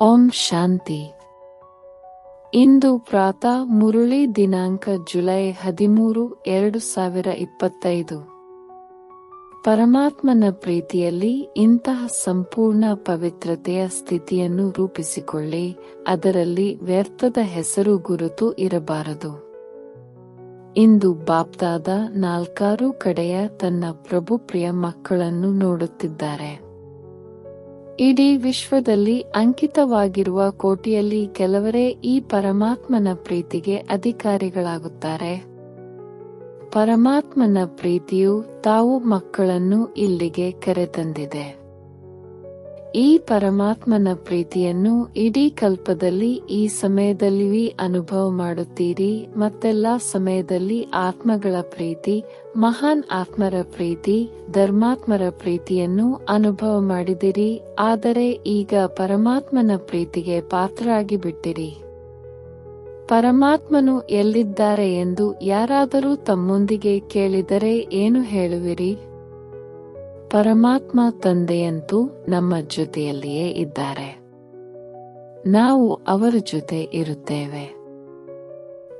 ಓಂ ಶಾಂತಿ. ಇಂದು ಪ್ರಾತಃ ಮುರುಳಿ ದಿನಾಂಕ ಜುಲೈ 13, 2025. ಪರಮಾತ್ಮನ ಪ್ರೀತಿಯಲ್ಲಿ ಇಂತಹ ಸಂಪೂರ್ಣ ಪವಿತ್ರತೆಯ ಸ್ಥಿತಿಯನ್ನು ರೂಪಿಸಿಕೊಳ್ಳಿ. ಅದರಲ್ಲಿ ವ್ಯರ್ಥದ ಹೆಸರು ಗುರುತು ಇರಬಾರದು. ಇಂದು ಬಾಪ್ದಾದ 4 ಕಡೆಯ ತನ್ನ ಪ್ರಭುಪ್ರಿಯ ಮಕ್ಕಳನ್ನು ನೋಡುತ್ತಿದ್ದಾರೆ. ಇಡೀ ವಿಶ್ವದಲ್ಲಿ ಅಂಕಿತವಾಗಿರುವ ಕೋಟಿಯಲ್ಲಿ ಕೆಲವರೇ ಈ ಪರಮಾತ್ಮನ ಪ್ರೀತಿಗೆ ಅಧಿಕಾರಿಗಳಾಗುತ್ತಾರೆ. ಪರಮಾತ್ಮನ ಪ್ರೀತಿಯು ತಾವು ಮಕ್ಕಳನ್ನು ಇಲ್ಲಿಗೆ ಕರೆತಂದಿದೆ. ಈ ಪರಮಾತ್ಮನ ಪ್ರೀತಿಯನ್ನು ಇಡೀ ಕಲ್ಪದಲ್ಲಿ ಈ ಸಮಯದಲ್ಲಿ ಅನುಭವ ಮಾಡುತ್ತೀರಿ. ಮತ್ತೆಲ್ಲಾ ಸಮಯದಲ್ಲಿ ಆತ್ಮಗಳ ಪ್ರೀತಿ, ಮಹಾನ್ ಆತ್ಮರ ಪ್ರೀತಿ, ಧರ್ಮಾತ್ಮರ ಪ್ರೀತಿಯನ್ನು ಅನುಭವ ಮಾಡಿದಿರಿ. ಆದರೆ ಈಗ ಪರಮಾತ್ಮನ ಪ್ರೀತಿಗೆ ಪಾತ್ರರಾಗಿ ಬಿಟ್ಟಿರಿ. ಪರಮಾತ್ಮನು ಎಲ್ಲಿದ್ದಾರೆ ಎಂದು ಯಾರಾದರೂ ತಮ್ಮೊಂದಿಗೆ ಕೇಳಿದರೆ ಏನು ಹೇಳುವಿರಿ? ಪರಮಾತ್ಮ ತಂದೆಯಂತೂ ನಮ್ಮ ಜೊತೆಯಲ್ಲಿಯೇ ಇದ್ದಾರೆ. ನಾವು ಅವರ ಜೊತೆ ಇರುತ್ತೇವೆ.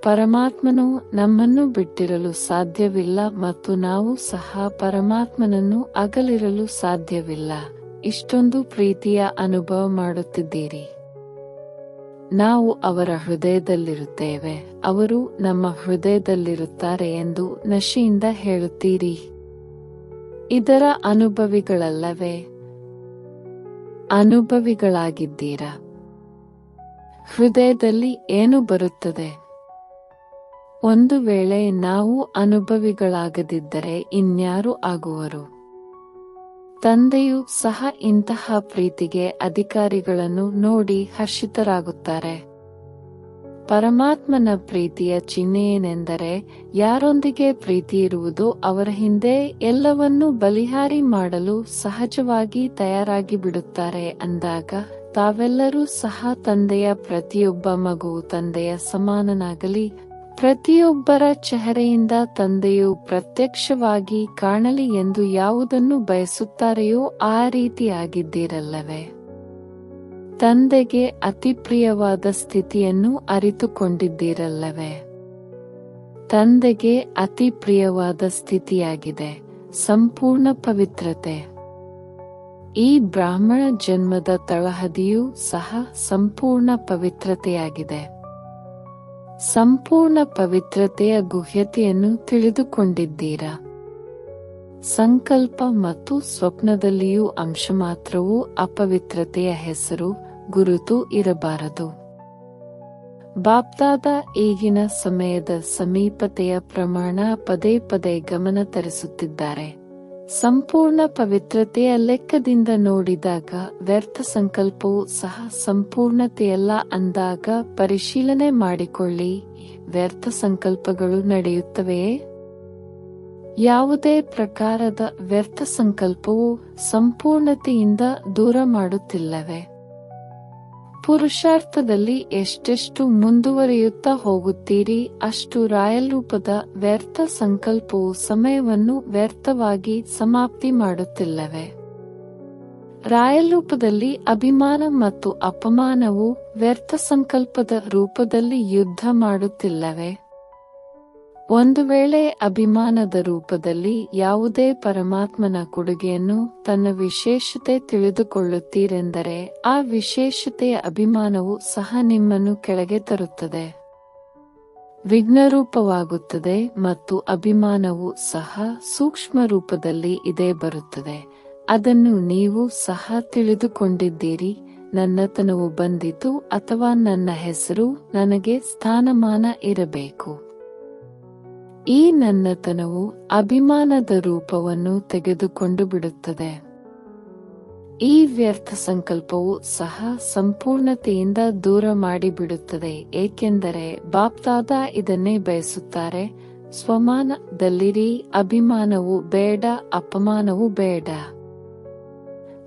ಪರಮಾತ್ಮನು ನಮ್ಮನ್ನು ಬಿಟ್ಟಿರಲು ಸಾಧ್ಯವಿಲ್ಲ ಮತ್ತು ನಾವು ಸಹ ಪರಮಾತ್ಮನನ್ನು ಅಗಲಿರಲು ಸಾಧ್ಯವಿಲ್ಲ. ಇಷ್ಟೊಂದು ಪ್ರೀತಿಯ ಅನುಭವ ಮಾಡುತ್ತಿದ್ದೀರಿ. ನಾವು ಅವರ ಹೃದಯದಲ್ಲಿರುತ್ತೇವೆ, ಅವರು ನಮ್ಮ ಹೃದಯದಲ್ಲಿರುತ್ತಾರೆ ಎಂದು ನಶೆಯಿಂದ ಹೇಳುತ್ತೀರಿ. ಇದರ ಅನುಭವಿಗಳಲ್ಲವೇ? ಅನುಭವಿಗಳಾಗಿದ್ದೀರಾ? ಹೃದಯದಲ್ಲಿ ಏನು ಬರುತ್ತದೆ? ಒಂದು ವೇಳೆ ನಾವು ಅನುಭವಿಗಳಾಗದಿದ್ದರೆ ಇನ್ಯಾರು ಆಗುವರು? ತಂದೆಯೂ ಸಹ ಇಂತಹ ಪ್ರೀತಿಗೆ ಅಧಿಕಾರಿಗಳನ್ನು ನೋಡಿ ಹರ್ಷಿತರಾಗುತ್ತಾರೆ. ಪರಮಾತ್ಮನ ಪ್ರೀತಿಯ ಚಿಹ್ನೆಯೇನೆಂದರೆ, ಯಾರೊಂದಿಗೆ ಪ್ರೀತಿ ಇರುವುದೋ ಅವರ ಹಿಂದೆ ಎಲ್ಲವನ್ನೂ ಬಲಿಹಾರಿ ಮಾಡಲು ಸಹಜವಾಗಿ ತಯಾರಾಗಿ ಬಿಡುತ್ತಾರೆ. ಅಂದಾಗ ತಾವೆಲ್ಲರೂ ಸಹ ತಂದೆಯ ಪ್ರತಿಯೊಬ್ಬ ಮಗುವು ತಂದೆಯ ಸಮಾನನಾಗಲಿ, ಪ್ರತಿಯೊಬ್ಬರ ಚೆಹರೆಯಿಂದ ತಂದೆಯು ಪ್ರತ್ಯಕ್ಷವಾಗಿ ಕಾಣಲಿ ಎಂದು ಯಾವುದನ್ನು ಬಯಸುತ್ತಾರೆಯೋ ಆ ರೀತಿಯಾಗಿದ್ದೀರಲ್ಲವೇ? ತಂದೆಗೆ ಅತಿ ಪ್ರಿಯವಾದ ಸ್ಥಿತಿಯನ್ನು ಅರಿತುಕೊಂಡಿದ್ದೀರಲ್ಲವೇ? ತಂದೆಗೆ ಅತಿ ಪ್ರಿಯವಾದ ಸ್ಥಿತಿಯಾಗಿದೆ ಸಂಪೂರ್ಣ ಪವಿತ್ರತೆ. ಈ ಬ್ರಾಹ್ಮಣ ಜನ್ಮದ ತಳಹದಿಯೂ ಸಹ ಸಂಪೂರ್ಣ ಪವಿತ್ರತೆಯಾಗಿದೆ. ಸಂಪೂರ್ಣ ಪವಿತ್ರತೆಯ ಗುಹ್ಯತೆಯನ್ನು ತಿಳಿದುಕೊಂಡಿದ್ದೀರಾ? ಸಂಕಲ್ಪ ಮತ್ತು ಸ್ವಪ್ನದಲ್ಲಿಯೂ ಅಂಶಮಾತ್ರವೂ ಅಪವಿತ್ರತೆಯ ಹೆಸರು ಗುರುತು ಇರಬಾರದು. ಬಾಪ್ದಾದ ಈಗಿನ ಸಮಯದ ಸಮೀಪತೆಯ ಪ್ರಮಾಣ ಪದೇ ಪದೇ ಗಮನ ತರಿಸುತ್ತಿದ್ದಾರೆ. ಸಂಪೂರ್ಣ ಪವಿತ್ರತೆಯ ಲೆಕ್ಕದಿಂದ ನೋಡಿದಾಗ ವ್ಯರ್ಥ ಸಂಕಲ್ಪವೂ ಸಹ ಸಂಪೂರ್ಣತೆಯಲ್ಲ ಅಂದಾಗ ಪರಿಶೀಲನೆ ಮಾಡಿಕೊಳ್ಳಿ. ವ್ಯರ್ಥ ಸಂಕಲ್ಪಗಳು ನಡೆಯುತ್ತವೆಯೇ? ಯಾವುದೇ ಪ್ರಕಾರದ ವ್ಯರ್ಥ ಸಂಕಲ್ಪವು ಸಂಪೂರ್ಣತೆಯಿಂದ ದೂರ ಮಾಡುತ್ತಿಲ್ಲವೇ? ಪುರುಷಾರ್ಥದಲ್ಲಿ ಎಷ್ಟೆಷ್ಟು ಮುಂದುವರಿಯುತ್ತಾ ಹೋಗುತ್ತೀರಿ, ಅಷ್ಟು ರಾಯಲ್ ರೂಪದ ವ್ಯರ್ಥ ಸಂಕಲ್ಪವು ಸಮಯವನ್ನು ವ್ಯರ್ಥವಾಗಿ ಸಮಾಪ್ತಿ ಮಾಡುತ್ತಿಲ್ಲವೇ? ರಾಯಲ್ ರೂಪದಲ್ಲಿ ಅಭಿಮಾನ ಮತ್ತು ಅಪಮಾನವು ವ್ಯರ್ಥ ಸಂಕಲ್ಪದ ರೂಪದಲ್ಲಿ ಯುದ್ಧ ಮಾಡುತ್ತಿಲ್ಲವೇ? ಒಂದು ವೇಳೆ ಅಭಿಮಾನದ ರೂಪದಲ್ಲಿ ಯಾವುದೇ ಪರಮಾತ್ಮನ ಕೊಡುಗೆಯನ್ನು ತನ್ನ ವಿಶೇಷತೆ ತಿಳಿದುಕೊಳ್ಳುತ್ತೀರೆಂದರೆ ಆ ವಿಶೇಷತೆಯ ಅಭಿಮಾನವು ಸಹ ನಿಮ್ಮನ್ನು ಕೆಳಗೆ ತರುತ್ತದೆ, ವಿಘ್ನರೂಪವಾಗುತ್ತದೆ ಮತ್ತು ಅಭಿಮಾನವು ಸಹ ಸೂಕ್ಷ್ಮ ರೂಪದಲ್ಲಿ ಇದೇ ಬರುತ್ತದೆ. ಅದನ್ನು ನೀವು ಸಹ ತಿಳಿದುಕೊಂಡಿದ್ದೀರಿ. ನನ್ನತನವು ಬಂದಿತು ಅಥವಾ ನನ್ನ ಹೆಸರು, ನನಗೆ ಸ್ಥಾನಮಾನ ಇರಬೇಕು. ಈ ನನ್ನತನವು ಅಭಿಮಾನದ ರೂಪವನ್ನು ತೆಗೆದುಕೊಂಡು ಬಿಡುತ್ತದೆ. ಈ ವ್ಯರ್ಥ ಸಂಕಲ್ಪವು ಸಹ ಸಂಪೂರ್ಣತೆಯಿಂದ ದೂರ ಮಾಡಿಬಿಡುತ್ತದೆ. ಏಕೆಂದರೆ ಬಾಪ್ದಾದ ಇದನ್ನೇ ಬಯಸುತ್ತಾರೆ. ಸ್ವಮಾನದಲ್ಲಿರಿ, ಅಭಿಮಾನವು ಬೇಡ, ಅಪಮಾನವು ಬೇಡ.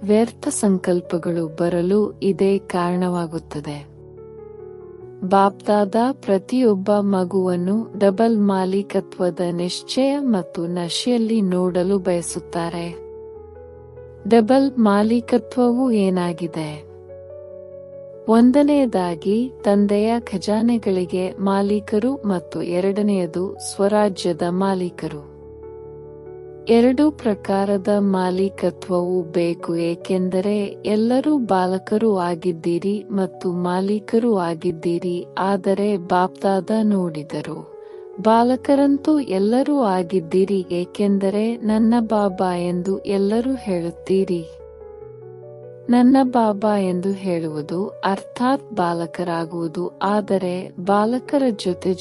ವ್ಯರ್ಥ ಸಂಕಲ್ಪಗಳು ಬರಲು ಇದೇ ಕಾರಣವಾಗುತ್ತದೆ. ಬಾಪ್ದಾದ ಪ್ರತಿಯೊಬ್ಬ ಮಗುವನ್ನು ಡಬಲ್ ಮಾಲೀಕತ್ವದ ನಿಶ್ಚಯ ಮತ್ತು ನಶೆಯಲ್ಲಿ ನೋಡಲು ಬಯಸುತ್ತಾರೆ. ಡಬಲ್ ಮಾಲೀಕತ್ವವು ಏನಾಗಿದೆ? ಒಂದನೆಯದಾಗಿ ತಂದೆಯ ಖಜಾನೆಗಳಿಗೆ ಮಾಲೀಕರು ಮತ್ತು ಎರಡನೆಯದು ಸ್ವರಾಜ್ಯದ ಮಾಲೀಕರು. ಎರಡೂ ಪ್ರಕಾರದ ಮಾಲೀಕತ್ವವು ಬೇಕು, ಏಕೆಂದರೆ ಎಲ್ಲರೂ ಬಾಲಕರೂ ಆಗಿದ್ದೀರಿ ಮತ್ತು ಮಾಲೀಕರೂ ಆಗಿದ್ದೀರಿ. ಆದರೆ ಬಾಪ್ದಾದ ನೋಡಿದರು, ಬಾಲಕರಂತೂ ಎಲ್ಲರೂ ಆಗಿದ್ದೀರಿ, ಏಕೆಂದರೆ ನನ್ನ ಬಾಬಾ ಎಂದು ಎಲ್ಲರೂ ಹೇಳುತ್ತೀರಿ. ನನ್ನ ಬಾಬಾ ಎಂದು ಹೇಳುವುದು ಅರ್ಥಾತ್ ಬಾಲಕರಾಗುವುದು. ಆದರೆ ಬಾಲಕರ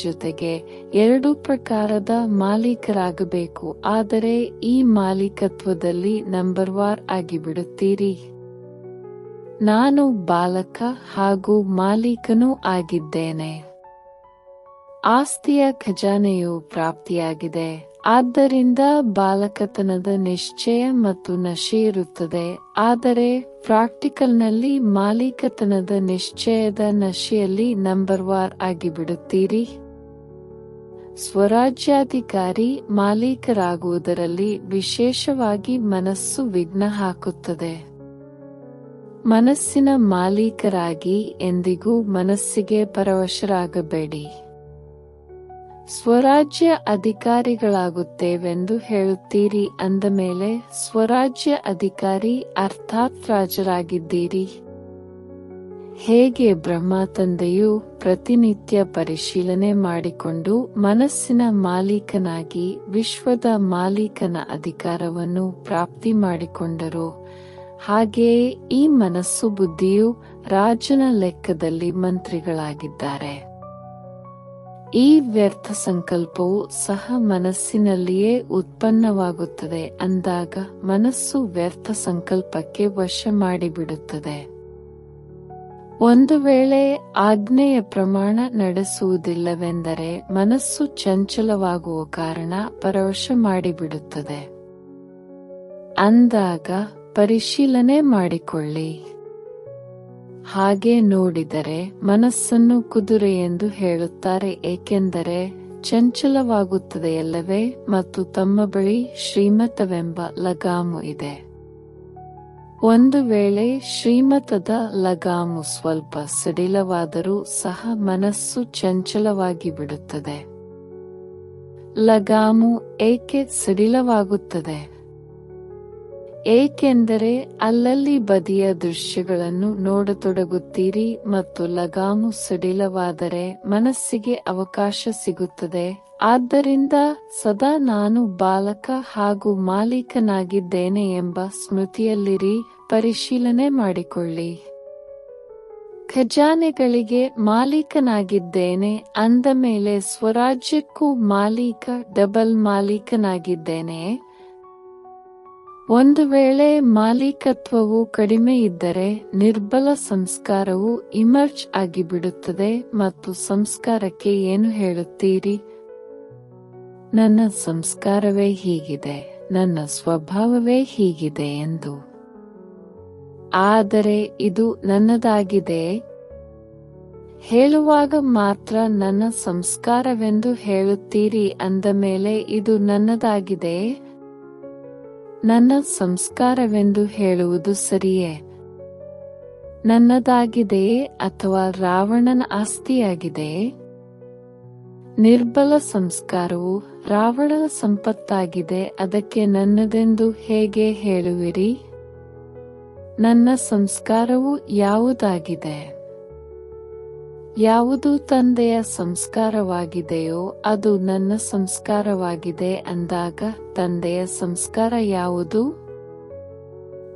ಜೊತೆಗೆ ಎರಡೂ ಪ್ರಕಾರದ ಮಾಲೀಕರಾಗಬೇಕು. ಆದರೆ ಈ ಮಾಲೀಕತ್ವದಲ್ಲಿ ನಂಬರ್ವಾರ್ ಆಗಿಬಿಡುತ್ತೀರಿ. ನಾನು ಬಾಲಕ ಹಾಗೂ ಮಾಲೀಕನೂ ಆಗಿದ್ದೇನೆ. ಆಸ್ತಿಯ ಖಜಾನೆಯು ಪ್ರಾಪ್ತಿಯಾಗಿದೆ. ಆದ್ದರಿಂದ ಬಾಲಕತನದ ನಿಶ್ಚಯ ಮತ್ತು ನಶೆ ಇರುತ್ತದೆ. ಆದರೆ ಪ್ರಾಕ್ಟಿಕಲ್ನಲ್ಲಿ ಮಾಲೀಕತನದ ನಿಶ್ಚಯದ ನಶೆಯಲ್ಲಿ ನಂಬರ್ವಾರ್ ಆಗಿಬಿಡುತ್ತೀರಿ. ಸ್ವರಾಜ್ಯಾಧಿಕಾರಿ ಮಾಲೀಕರಾಗುವುದರಲ್ಲಿ ವಿಶೇಷವಾಗಿ ಮನಸ್ಸು ವಿಘ್ನ ಹಾಕುತ್ತದೆ. ಮನಸ್ಸಿನ ಮಾಲೀಕರಾಗಿ ಎಂದಿಗೂ ಮನಸ್ಸಿಗೆ ಪರವಶರಾಗಬೇಡಿ. ಸ್ವರಾಜ್ಯ ಅಧಿಕಾರಿಗಳಾಗುತ್ತೇವೆಂದು ಹೇಳುತ್ತೀರಿ ಅಂದಮೇಲೆ ಸ್ವರಾಜ್ಯ ಅಧಿಕಾರಿ ಅರ್ಥಾತ್ ರಾಜರಾಗಿದ್ದೀರಿ. ಹೇಗೆ ಬ್ರಹ್ಮ ತಂದೆಯು ಪ್ರತಿನಿತ್ಯ ಪರಿಶೀಲನೆ ಮಾಡಿಕೊಂಡು ಮನಸ್ಸಿನ ಮಾಲೀಕನಾಗಿ ವಿಶ್ವದ ಮಾಲೀಕನ ಅಧಿಕಾರವನ್ನು ಪ್ರಾಪ್ತಿ ಮಾಡಿಕೊಂಡರೋ, ಹಾಗೆಯೇ ಈ ಮನಸ್ಸು ಬುದ್ಧಿಯು ರಾಜನ ಲೆಕ್ಕದಲ್ಲಿ ಮಂತ್ರಿಗಳಾಗಿದ್ದಾರೆ. ಈ ವ್ಯರ್ಥ ಸಂಕಲ್ಪವು ಸಹ ಮನಸ್ಸಿನಲ್ಲಿಯೇ ಉತ್ಪನ್ನವಾಗುತ್ತದೆ. ಅಂದಾಗ ಮನಸ್ಸು ವ್ಯರ್ಥ ಸಂಕಲ್ಪಕ್ಕೆ ವಶ ಮಾಡಿಬಿಡುತ್ತದೆ. ಒಂದು ವೇಳೆ ಆಜ್ಞೆಯ ಪ್ರಮಾಣ ನಡೆಸುವುದಿಲ್ಲವೆಂದರೆ ಮನಸ್ಸು ಚಂಚಲವಾಗುವ ಕಾರಣ ಪರವಶ ಮಾಡಿಬಿಡುತ್ತದೆ. ಅಂದಾಗ ಪರಿಶೀಲನೆ ಮಾಡಿಕೊಳ್ಳಿ. ಹಾಗೆ ನೋಡಿದರೆ ಮನಸ್ಸನ್ನು ಕುದುರೆ ಎಂದು ಹೇಳುತ್ತಾರೆ, ಏಕೆಂದರೆ ಚಂಚಲವಾಗುತ್ತದೆಯಲ್ಲವೇ ಮತ್ತು ತಮ್ಮ ಬಳಿ ಶ್ರೀಮತವೆಂಬ ಲಗಾಮು ಇದೆ. ಒಂದು ವೇಳೆ ಶ್ರೀಮತದ ಲಗಾಮು ಸ್ವಲ್ಪ ಸಡಿಲವಾದರೂ ಸಹ ಮನಸ್ಸು ಚಂಚಲವಾಗಿ ಬಿಡುತ್ತದೆ. ಲಗಾಮು ಏಕೆ ಸಡಿಲವಾಗುತ್ತದೆ? ಏಕೆಂದರೆ ಅಲ್ಲಲ್ಲಿ ಬದಿಯ ದೃಶ್ಯಗಳನ್ನು ನೋಡತೊಡಗುತ್ತೀರಿ ಮತ್ತು ಲಗಾಮು ಸಡಿಲವಾದರೆ ಮನಸ್ಸಿಗೆ ಅವಕಾಶ ಸಿಗುತ್ತದೆ. ಆದ್ದರಿಂದ ಸದಾ ನಾನು ಬಾಲಕ ಹಾಗೂ ಮಾಲೀಕನಾಗಿದ್ದೇನೆ ಎಂಬ ಸ್ಮೃತಿಯಲ್ಲಿರಿ. ಪರಿಶೀಲನೆ ಮಾಡಿಕೊಳ್ಳಿ. ಖಜಾನೆಗಳಿಗೆ ಮಾಲೀಕನಾಗಿದ್ದೇನೆ ಅಂದ ಮೇಲೆ ಸ್ವರಾಜ್ಯಕ್ಕೂ ಮಾಲೀಕ ಡಬಲ್ ಮಾಲೀಕನಾಗಿದ್ದೇನೆ. ಒಂದು ವೇಳೆ ಮಾಲೀಕತ್ವವು ಕಡಿಮೆ ಇದ್ದರೆ ನಿರ್ಬಲ ಸಂಸ್ಕಾರವು ಇಮರ್ಜ್ ಆಗಿಬಿಡುತ್ತದೆ ಮತ್ತು ಸಂಸ್ಕಾರಕ್ಕೆ ಏನು ಹೇಳುತ್ತೀರಿ? ನನ್ನ ಸಂಸ್ಕಾರವೇ ಹೀಗಿದೆ, ನನ್ನ ಸ್ವಭಾವವೇ ಹೀಗಿದೆ ಎಂದು. ಆದರೆ ಇದು ನನ್ನದಾಗಿದೆ ಹೇಳುವಾಗ ಮಾತ್ರ ನನ್ನ ಸಂಸ್ಕಾರವೆಂದು ಹೇಳುತ್ತೀರಿ ಅಂದ ಮೇಲೆ ಇದು ನನ್ನದಾಗಿದೆ. ನನ್ನ ಸಂಸ್ಕಾರವೆಂದು ಹೇಳುವುದು ಸರಿಯೇ? ನನ್ನದಾಗಿದೆಯೇ ಅಥವಾ ರಾವಣನ ಆಸ್ತಿಯಾಗಿದೆಯೇ? ನಿರ್ಬಲ ಸಂಸ್ಕಾರವು ರಾವಣನ ಸಂಪತ್ತಾಗಿದೆ, ಅದಕ್ಕೆ ನನ್ನದೆಂದು ಹೇಗೆ ಹೇಳುವಿರಿ? ನನ್ನ ಸಂಸ್ಕಾರವು ಯಾವುದಾಗಿದೆ? ಯಾವುದು ತಂದೆಯ ಸಂಸ್ಕಾರವಾಗಿದೆಯೋ ಅದು ನನ್ನ ಸಂಸ್ಕಾರವಾಗಿದೆ ಅಂದಾಗ ತಂದೆಯ ಸಂಸ್ಕಾರ ಯಾವುದು?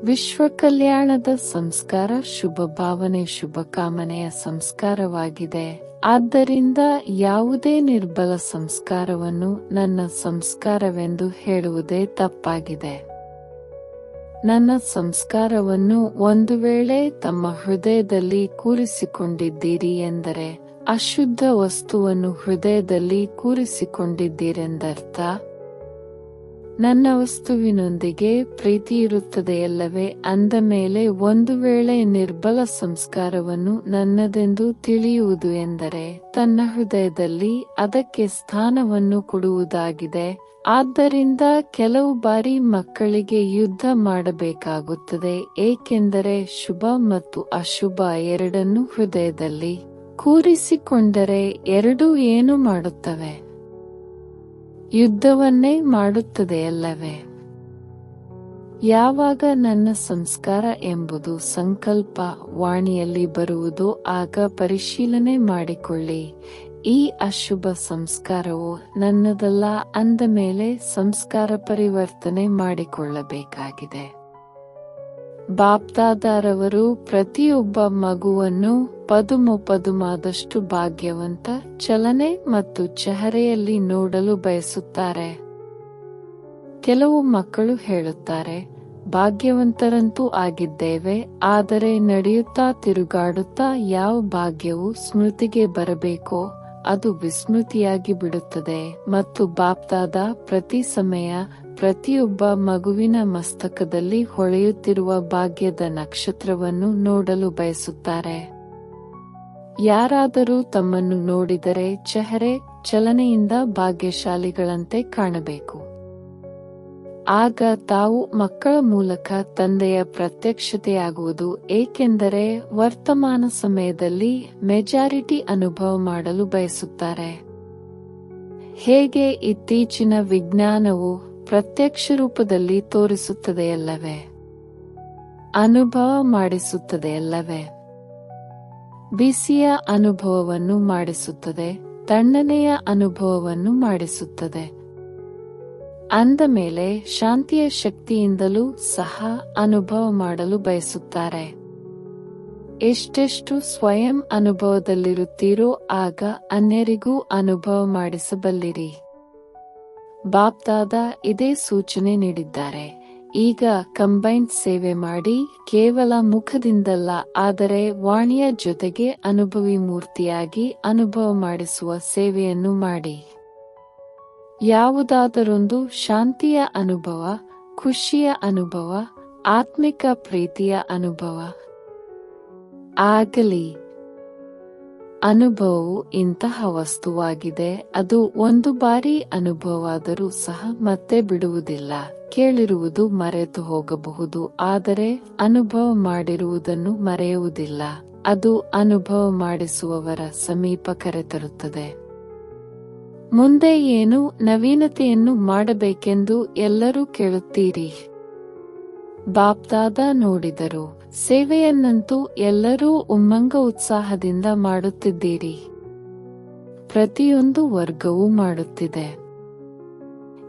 ವಿಶ್ವ ಕಲ್ಯಾಣದ ಸಂಸ್ಕಾರ, ಶುಭ ಭಾವನೆ, ಶುಭ ಕಾಮನೆಯ ಸಂಸ್ಕಾರವಾಗಿದೆ. ಆದ್ದರಿಂದ ಯಾವುದೇ ನಿರ್ಬಲ ಸಂಸ್ಕಾರವನ್ನು ನನ್ನ ಸಂಸ್ಕಾರವೆಂದು ಹೇಳುವುದೇ ತಪ್ಪಾಗಿದೆ. ನನ್ನ ಸಂಸ್ಕಾರವನ್ನು ಒಂದು ವೇಳೆ ತಮ್ಮ ಹೃದಯದಲ್ಲಿ ಕೂರಿಸಿಕೊಂಡಿದ್ದೀರಿ ಎಂದರೆ ಅಶುದ್ಧ ವಸ್ತುವನ್ನು ಹೃದಯದಲ್ಲಿ ಕೂರಿಸಿಕೊಂಡಿದ್ದೀರೆಂದರ್ಥ. ನನ್ನ ವಸ್ತುವಿನೊಂದಿಗೆ ಪ್ರೀತಿಯಿರುತ್ತದೆಯಲ್ಲವೇ? ಅಂದ ಮೇಲೆ ಒಂದು ವೇಳೆ ನಿರ್ಬಲ ಸಂಸ್ಕಾರವನ್ನು ನನ್ನದೆಂದು ತಿಳಿಯುವುದು ಎಂದರೆ ತನ್ನ ಹೃದಯದಲ್ಲಿ ಅದಕ್ಕೆ ಸ್ಥಾನವನ್ನು ಕೊಡುವುದಾಗಿದೆ. ಆದ್ದರಿಂದ ಕೆಲವು ಬಾರಿ ಮಕ್ಕಳಿಗೆ ಯುದ್ಧ ಮಾಡಬೇಕಾಗುತ್ತದೆ, ಏಕೆಂದರೆ ಶುಭ ಮತ್ತು ಅಶುಭ ಎರಡನ್ನೂ ಹೃದಯದಲ್ಲಿ ಕೂರಿಸಿಕೊಂಡರೆ ಎರಡೂ ಏನು ಮಾಡುತ್ತವೆ? ಯುದ್ಧವನ್ನೇ ಮಾಡುತ್ತದೆಯಲ್ಲವೇ? ಯಾವಾಗ ನನ್ನ ಸಂಸ್ಕಾರ ಎಂಬುದು ಸಂಕಲ್ಪ ವಾಣಿಯಲ್ಲಿ ಬರುವುದೋ ಆಗ ಪರಿಶೀಲನೆ ಮಾಡಿಕೊಳ್ಳಿ, ಈ ಅಶುಭ ಸಂಸ್ಕಾರವು ನನ್ನದಲ್ಲ. ಅಂದ ಮೇಲೆ ಸಂಸ್ಕಾರ ಪರಿವರ್ತನೆ ಮಾಡಿಕೊಳ್ಳಬೇಕಾಗಿದೆ. ಬಾಪ್ದಾದಾರವರು ಪ್ರತಿಯೊಬ್ಬ ಮಗುವನ್ನು ಪದುಮಾದಷ್ಟು ಭಾಗ್ಯವಂತ ಚಲನೆ ಮತ್ತು ಚೆಹರೆಯಲ್ಲಿ ನೋಡಲು ಬಯಸುತ್ತಾರೆ. ಕೆಲವು ಮಕ್ಕಳು ಹೇಳುತ್ತಾರೆ, ಭಾಗ್ಯವಂತರಂತೂ ಆಗಿದ್ದೇವೆ, ಆದರೆ ನಡೆಯುತ್ತಾ ತಿರುಗಾಡುತ್ತಾ ಯಾವ ಭಾಗ್ಯವು ಸ್ಮೃತಿಗೆ ಬರಬೇಕೋ ಅದು ವಿಸ್ಮೃತಿಯಾಗಿ ಬಿಡುತ್ತದೆ. ಮತ್ತು ಬಾಪ್ದಾದ ಪ್ರತಿ ಸಮಯ ಪ್ರತಿಯೊಬ್ಬ ಮಗುವಿನ ಮಸ್ತಕದಲ್ಲಿ ಹೊಳೆಯುತ್ತಿರುವ ಭಾಗ್ಯದ ನಕ್ಷತ್ರವನ್ನು ನೋಡಲು ಬಯಸುತ್ತಾರೆ. ಯಾರಾದರೂ ತಮ್ಮನ್ನು ನೋಡಿದರೆ ಚೆಹರೆ ಚಲನೆಯಿಂದ ಭಾಗ್ಯಶಾಲಿಗಳಂತೆ ಕಾಣಬೇಕು. ಆಗ ತಾವು ಮಕ್ಕಳ ಮೂಲಕ ತಂದೆಯ ಪ್ರತ್ಯಕ್ಷತೆಯಾಗುವುದು, ಏಕೆಂದರೆ ವರ್ತಮಾನ ಸಮಯದಲ್ಲಿ ಮೆಜಾರಿಟಿ ಅನುಭವ ಮಾಡಲು ಬಯಸುತ್ತಾರೆ. ಹೇಗೆ ಇತ್ತೀಚಿನ ವಿಜ್ಞಾನವು ಪ್ರತ್ಯಕ್ಷ ರೂಪದಲ್ಲಿ ತೋರಿಸುತ್ತದೆಯಲ್ಲವೇ? ಅನುಭವ ಮಾಡಿಸುತ್ತದೆಯಲ್ಲವೇ? ಬಿಸಿಯ ಅನುಭವವನ್ನು ಮಾಡಿಸುತ್ತದೆ, ತಣ್ಣನೆಯ ಅನುಭವವನ್ನು ಮಾಡಿಸುತ್ತದೆ. ಅಂದ ಮೇಲೆ ಶಾಂತಿಯ ಶಕ್ತಿಯಿಂದಲೂ ಸಹ ಅನುಭವ ಮಾಡಲು ಬಯಸುತ್ತಾರೆ. ಎಷ್ಟೆಷ್ಟು ಸ್ವಯಂ ಅನುಭವದಲ್ಲಿರುತ್ತೀರೋ ಆಗ ಅನ್ಯರಿಗೂ ಅನುಭವ ಮಾಡಿಸಬಲ್ಲಿರಿ. ಬಾಪ್ದಾದ ಇದೇ ಸೂಚನೆ ನೀಡಿದ್ದಾರೆ. ಈಗ ಕಂಬೈನ್ಡ್ ಸೇವೆ ಮಾಡಿ, ಕೇವಲ ಮುಖದಿಂದಲ್ಲ ಆದರೆ ವಾಣಿಯ ಜೊತೆಗೆ ಅನುಭವಿ ಮೂರ್ತಿಯಾಗಿ ಅನುಭವ ಮಾಡಿಸುವ ಸೇವೆಯನ್ನು ಮಾಡಿ. ಯಾವುದಾದರೊಂದು ಶಾಂತಿಯ ಅನುಭವ, ಖುಷಿಯ ಅನುಭವ, ಆತ್ಮಿಕ ಪ್ರೀತಿಯ ಅನುಭವ ಆಗಲಿ. ಅನುಭವವು ಇಂತಹ ವಸ್ತುವಾಗಿದೆ, ಅದು ಒಂದು ಬಾರಿ ಅನುಭವವಾದರೂ ಸಹ ಮತ್ತೆ ಬಿಡುವುದಿಲ್ಲ. ಕೇಳಿರುವುದು ಮರೆತು ಹೋಗಬಹುದು, ಆದರೆ ಅನುಭವ ಮಾಡಿರುವುದನ್ನು ಮರೆಯುವುದಿಲ್ಲ. ಅದು ಅನುಭವ ಮಾಡಿಸುವವರ ಸಮೀಪ ಕರೆತರುತ್ತದೆ. ಮುಂದೆ ಏನು ನವೀನತೆಯನ್ನು ಮಾಡಬೇಕೆಂದು ಎಲ್ಲರೂ ಕೇಳುತ್ತೀರಿ. ಬಾಪ್ದಾದ ನೋಡಿದರು. ಸೇವೆಯನ್ನಂತೂ ಎಲ್ಲರೂ ಉಮ್ಮಂಗ ಉತ್ಸಾಹದಿಂದ ಮಾಡುತ್ತಿದ್ದೀರಿ. ಪ್ರತಿಯೊಂದು ವರ್ಗವೂ ಮಾಡುತ್ತಿದೆ.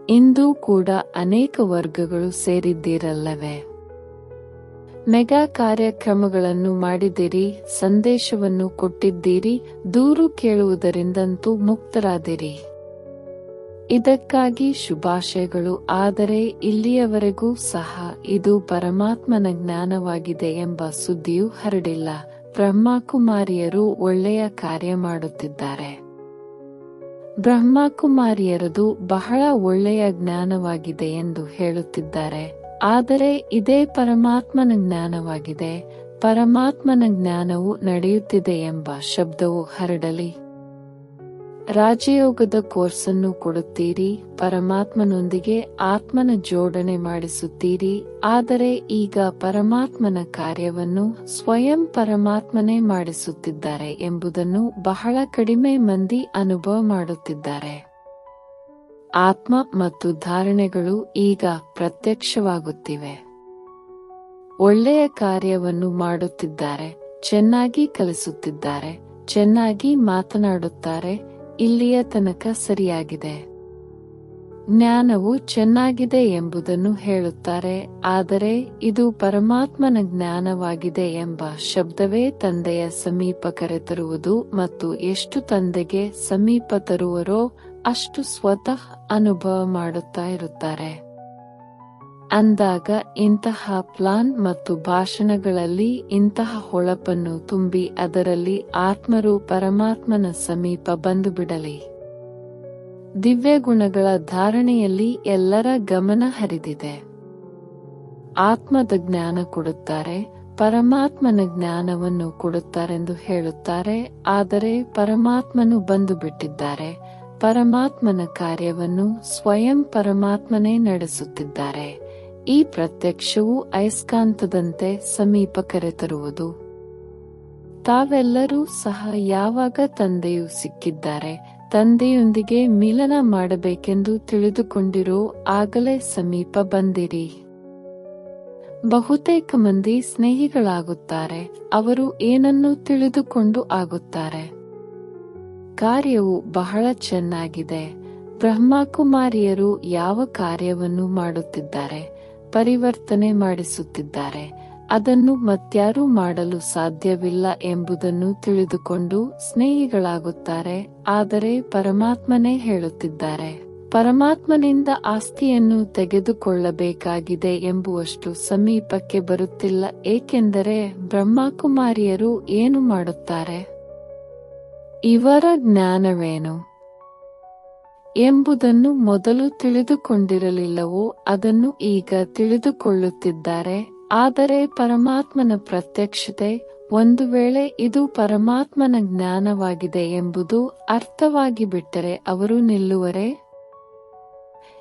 ಇಂದು ಕೂಡ ಅನೇಕ ವರ್ಗಗಳು ಸೇರಿದ್ದೀರಲ್ಲವೇ? ಮೆಗಾ ಕಾರ್ಯಕ್ರಮಗಳನ್ನು ಮಾಡಿದಿರಿ, ಸಂದೇಶವನ್ನು ಕೊಟ್ಟಿದ್ದೀರಿ, ದೂರು ಕೇಳುವುದರಿಂದಂತೂ ಮುಕ್ತರಾದಿರಿ. ಇದಕ್ಕಾಗಿ ಶುಭಾಶಯಗಳು. ಆದರೆ ಇಲ್ಲಿಯವರೆಗೂ ಸಹ ಇದು ಪರಮಾತ್ಮನ ಜ್ಞಾನವಾಗಿದೆ ಎಂಬ ಸುದ್ದಿಯೂ ಹರಡಿಲ್ಲ. ಬ್ರಹ್ಮಕುಮಾರಿಯರು ಒಳ್ಳೆಯ ಕಾರ್ಯ ಮಾಡುತ್ತಿದ್ದಾರೆ. ಬ್ರಹ್ಮಕುಮಾರಿಯರದು ಬಹಳ ಒಳ್ಳೆಯ ಜ್ಞಾನವಾಗಿದೆ ಎಂದು ಹೇಳುತ್ತಿದ್ದಾರೆ. ಆದರೆ ಇದೇ ಪರಮಾತ್ಮನ ಜ್ಞಾನವಾಗಿದೆ, ಪರಮಾತ್ಮನ ಜ್ಞಾನವು ನಡೆಯುತ್ತಿದೆ ಎಂಬ ಶಬ್ದವು ಹರಡಲಿ. ರಾಜಯೋಗದ ಕೋರ್ಸನ್ನು ಕೊಡುತ್ತೀರಿ, ಪರಮಾತ್ಮನೊಂದಿಗೆ ಆತ್ಮನ ಜೋಡಣೆ ಮಾಡಿಸುತ್ತೀರಿ. ಆದರೆ ಈಗ ಪರಮಾತ್ಮನ ಕಾರ್ಯವನ್ನು ಸ್ವಯಂ ಪರಮಾತ್ಮನೇ ಮಾಡಿಸುತ್ತಿದ್ದಾರೆ ಎಂಬುದನ್ನು ಬಹಳ ಕಡಿಮೆ ಮಂದಿ ಅನುಭವ ಮಾಡುತ್ತಿದ್ದಾರೆ. ಆತ್ಮ ಮತ್ತು ಧಾರಣೆಗಳು ಈಗ ಪ್ರತ್ಯಕ್ಷವಾಗುತ್ತಿವೆ. ಒಳ್ಳೆಯ ಕಾರ್ಯವನ್ನು ಮಾಡುತ್ತಿದ್ದಾರೆ, ಚೆನ್ನಾಗಿ ಕಲಿಸುತ್ತಿದ್ದಾರೆ, ಚೆನ್ನಾಗಿ ಮಾತನಾಡುತ್ತಾರೆ. ಇಲ್ಲಿಯ ತನಕ ಸರಿಯಾಗಿದೆ. ಜ್ಞಾನವು ಚೆನ್ನಾಗಿದೆ ಎಂಬುದನ್ನು ಹೇಳುತ್ತಾರೆ, ಆದರೆ ಇದು ಪರಮಾತ್ಮನ ಜ್ಞಾನವಾಗಿದೆ ಎಂಬ ಶಬ್ದವೇ ತಂದೆಯ ಸಮೀಪ ಕರೆತರುವುದು, ಮತ್ತು ಎಷ್ಟು ತಂದೆಗೆ ಸಮೀಪ ತರುವರೋ ಅಷ್ಟು ಸ್ವತಃ ಅನುಭವ ಮಾಡುತ್ತಾ ಇರುತ್ತಾರೆ. ಅಂದಾಗ ಇಂತಹ ಪ್ಲಾನ್ ಮತ್ತು ಭಾಷಣಗಳಲ್ಲಿ ಇಂತಹ ಹೊಳಪನ್ನು ತುಂಬಿ ಅದರಲ್ಲಿ ಆತ್ಮರು ಪರಮಾತ್ಮನ ಸಮೀಪ ಬಂದು ಬಿಡಲಿ. ದಿವ್ಯ ಗುಣಗಳ ಧಾರಣೆಯಲ್ಲಿ ಎಲ್ಲರ ಗಮನ ಹರಿದಿದೆ. ಆತ್ಮದ ಜ್ಞಾನ ಕೊಡುತ್ತಾರೆ, ಪರಮಾತ್ಮನ ಜ್ಞಾನವನ್ನು ಕೊಡುತ್ತಾರೆಂದು ಹೇಳುತ್ತಾರೆ. ಆದರೆ ಪರಮಾತ್ಮನು ಬಂದು ಬಿಟ್ಟಿದ್ದಾರೆ. ಪರಮಾತ್ಮನ ಕಾರ್ಯವನ್ನು ಸ್ವಯಂ ಪರಮಾತ್ಮನೇ ನಡೆಸುತ್ತಿದ್ದಾರೆ. ಈ ಪ್ರತ್ಯಕ್ಷವು ಅಯಸ್ಕಾಂತದಂತೆ ಸಮೀಪ ಕರೆತರುವುದು. ತಾವೆಲ್ಲರೂ ಸಹ ಯಾವಾಗ ತಂದೆಯು ಸಿಕ್ಕಿದ್ದಾರೆ, ತಂದೆಯೊಂದಿಗೆ ಮಿಲನ ಮಾಡಬೇಕೆಂದು ತಿಳಿದುಕೊಂಡಿರೋ ಆಗಲೇ ಸಮೀಪ ಬಂದಿರಿ. ಬಹುತೇಕ ಮಂದಿ ಸ್ನೇಹಿಗಳಾಗುತ್ತಾರೆ. ಅವರು ಏನನ್ನು ತಿಳಿದುಕೊಂಡು ಆಗುತ್ತಾರೆ. ಕಾರ್ಯವು ಬಹಳ ಚೆನ್ನಾಗಿದೆ. ಬ್ರಹ್ಮಕುಮಾರಿಯರು ಯಾವ ಕಾರ್ಯವನ್ನು ಮಾಡುತ್ತಿದ್ದಾರೆ, ಪರಿವರ್ತನೆ ಮಾಡಿಸುತ್ತಿದ್ದಾರೆ, ಅದನ್ನು ಮತ್ಯಾರೂ ಮಾಡಲು ಸಾಧ್ಯವಿಲ್ಲ ಎಂಬುದನ್ನು ತಿಳಿದುಕೊಂಡು ಸ್ನೇಹಿಗಳಾಗುತ್ತಾರೆ. ಆದರೆ ಪರಮಾತ್ಮನೇ ಹೇಳುತ್ತಿದ್ದಾರೆ, ಪರಮಾತ್ಮನಿಂದ ಆಸ್ತಿಯನ್ನು ತೆಗೆದುಕೊಳ್ಳಬೇಕಾಗಿದೆ ಎಂಬುವಷ್ಟು ಸಮೀಪಕ್ಕೆ ಬರುತ್ತಿಲ್ಲ. ಏಕೆಂದರೆ ಬ್ರಹ್ಮಕುಮಾರಿಯರು ಏನು ಮಾಡುತ್ತಾರೆ, ಇವರ ಜ್ಞಾನವೇನು ಎಂಬುದನ್ನು ಮೊದಲು ತಿಳಿದುಕೊಂಡಿರಲಿಲ್ಲವೋ ಅದನ್ನು ಈಗ ತಿಳಿದುಕೊಳ್ಳುತ್ತಿದ್ದಾರೆ. ಆದರೆ ಪರಮಾತ್ಮನ ಪ್ರತ್ಯಕ್ಷತೆ, ಒಂದು ವೇಳೆ ಇದು ಪರಮಾತ್ಮನ ಜ್ಞಾನವಾಗಿದೆ ಎಂಬುದು ಅರ್ಥವಾಗಿ ಬಿಟ್ಟರೆ ಅವರು ನಿಲ್ಲುವರೇ?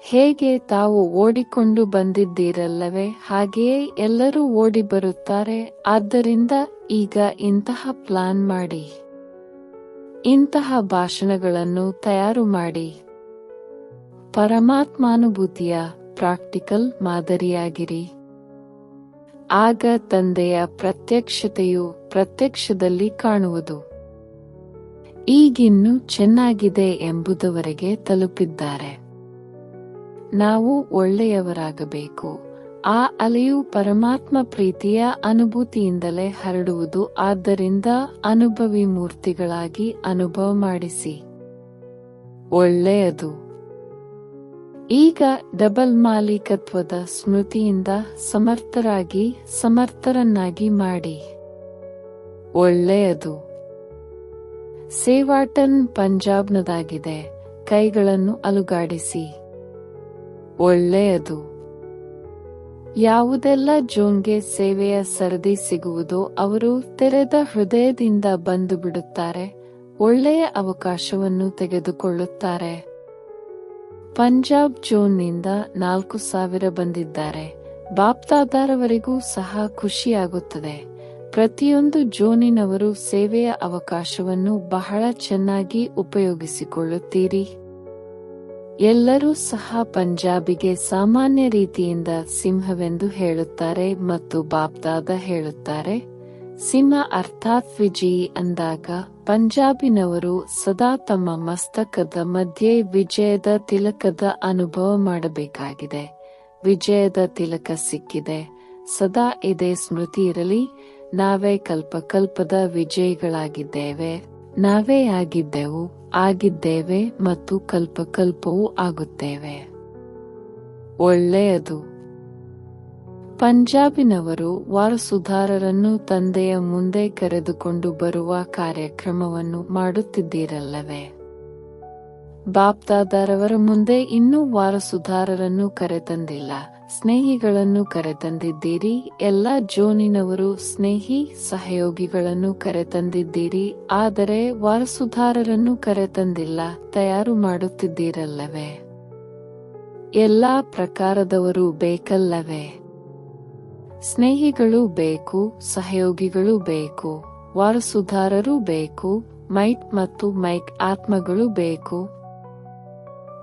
ಹೇಗೆ ತಾವು ಓಡಿಕೊಂಡು ಬಂದಿದ್ದೀರಲ್ಲವೇ, ಹಾಗೆಯೇ ಎಲ್ಲರೂ ಓಡಿ ಬರುತ್ತಾರೆ. ಆದ್ದರಿಂದ ಈಗ ಇಂತಹ ಪ್ಲಾನ್ ಮಾಡಿ, ಇಂತಹ ಭಾಷಣಗಳನ್ನು ತಯಾರು ಮಾಡಿ. ಪರಮಾತ್ಮಾನುಭೂತಿಯ ಪ್ರಾಕ್ಟಿಕಲ್ ಮಾದರಿಯಾಗಿರಿ. ಆಗ ತಂದೆಯ ಪ್ರತ್ಯಕ್ಷತೆಯು ಪ್ರತ್ಯಕ್ಷದಲ್ಲಿ ಕಾಣುವುದು. ಈಗಿನ್ನೂ ಚೆನ್ನಾಗಿದೆ ಎಂಬುದವರೆಗೆ ತಲುಪಿದ್ದಾರೆ. ನಾವು ಒಳ್ಳೆಯವರಾಗಬೇಕು. ಆ ಅಲೆಯು ಪರಮಾತ್ಮ ಪ್ರೀತಿಯ ಅನುಭೂತಿಯಿಂದಲೇ ಹರಡುವುದು. ಆದ್ದರಿಂದ ಅನುಭವಿ ಮೂರ್ತಿಗಳಾಗಿ ಅನುಭವ ಮಾಡಿಸಿ. ಒಳ್ಳೆಯದು. ಈಗ ಡಬಲ್ ಮಾಲೀಕತ್ವದ ಸ್ಮೃತಿಯಿಂದ ಸಮರ್ಥರಾಗಿ ಸಮರ್ಥರನ್ನಾಗಿ ಮಾಡಿ. ಒಳ್ಳೆಯದು. ಸೇವಾಟನ್ ಪಂಜಾಬ್ನದಾಗಿದೆ. ಕೈಗಳನ್ನು ಅಲುಗಾಡಿಸಿ. ಒಳ್ಳೆಯದು. ಯಾವುದೆಲ್ಲ ಜೋನ್ಗೆ ಸೇವೆಯ ಸರದಿ ಸಿಗುವುದೋ ಅವರು ತೆರೆದ ಹೃದಯದಿಂದ ಬಂದು ಬಿಡುತ್ತಾರೆ. ಒಳ್ಳೆಯ ಅವಕಾಶವನ್ನು ತೆಗೆದುಕೊಳ್ಳುತ್ತಾರೆ. ಪಂಜಾಬ್ ಜೋನ್ನಿಂದ 4000 ಬಂದಿದ್ದಾರೆ. ಬಾಪ್ದಾದಾರವರೆಗೂ ಸಹ ಖುಷಿಯಾಗುತ್ತದೆ. ಪ್ರತಿಯೊಂದು ಜೋನಿನವರು ಸೇವೆಯ ಅವಕಾಶವನ್ನು ಬಹಳ ಚೆನ್ನಾಗಿ ಉಪಯೋಗಿಸಿಕೊಳ್ಳುತ್ತೀರಿ. ಎಲ್ಲರೂ ಸಹ ಪಂಜಾಬಿಗೆ ಸಾಮಾನ್ಯ ರೀತಿಯಿಂದ ಸಿಂಹವೆಂದು ಹೇಳುತ್ತಾರೆ ಮತ್ತು ಬಾಪ್ದಾದ ಹೇಳುತ್ತಾರೆ ಸಿಂಹ ಅರ್ಥಾತ್ ವಿಜಯಿ ಅಂದಾಗ ಪಂಜಾಬಿನವರು ಸದಾ ತಮ್ಮ ಮಸ್ತಕದ ಮಧ್ಯೆ ವಿಜಯದ ತಿಲಕದ ಅನುಭವ ಮಾಡಬೇಕಾಗಿದೆ. ವಿಜಯದ ತಿಲಕ ಸಿಕ್ಕಿದೆ. ಸದಾ ಇದೇ ಸ್ಮೃತಿ ಇರಲಿ. ನಾವೇ ಕಲ್ಪಕಲ್ಪದ ವಿಜಯಿಗಳಾಗಿದ್ದೇವೆ. ನಾವೇ ಆಗಿದ್ದೆವು, ಆಗಿದ್ದೇವೆ ಮತ್ತು ಕಲ್ಪಕಲ್ಪವೂ ಆಗುತ್ತೇವೆ. ಒಳ್ಳೆಯದು. ಪಂಜಾಬಿನವರು ವಾರಸುದಾರರನ್ನು ತಂದೆಯ ಮುಂದೆ ಕರೆದುಕೊಂಡು ಬರುವ ಕಾರ್ಯಕ್ರಮವನ್ನು ಮಾಡುತ್ತಿದ್ದೀರಲ್ಲವೇ? ಬಾಪ್ದಾದಾರವರ ಮುಂದೆ ಇನ್ನೂ ವಾರಸುದಾರರನ್ನು ಕರೆತಂದಿಲ್ಲ. ಸ್ನೇಹಿಗಳನ್ನು ಕರೆತಂದಿದ್ದೀರಿ. ಎಲ್ಲ ಜೋನಿನವರು ಸ್ನೇಹಿ ಸಹಯೋಗಿಗಳನ್ನು ಕರೆತಂದಿದ್ದೀರಿ. ಆದರೆ ವಾರಸುದಾರರನ್ನು ಕರೆತಂದಿಲ್ಲ. ತಯಾರು ಮಾಡುತ್ತಿದ್ದೀರಲ್ಲವೇ? ಎಲ್ಲಾ ಪ್ರಕಾರದವರು ಬೇಕಲ್ಲವೇ? ಸ್ನೇಹಿಗಳು ಬೇಕು, ಸಹಯೋಗಿಗಳು ಬೇಕು, ವಾರಸುದಾರರು ಬೇಕು, ಮೈಟ್ ಮತ್ತು ಮೈಕ್ ಆತ್ಮಗಳು ಬೇಕು.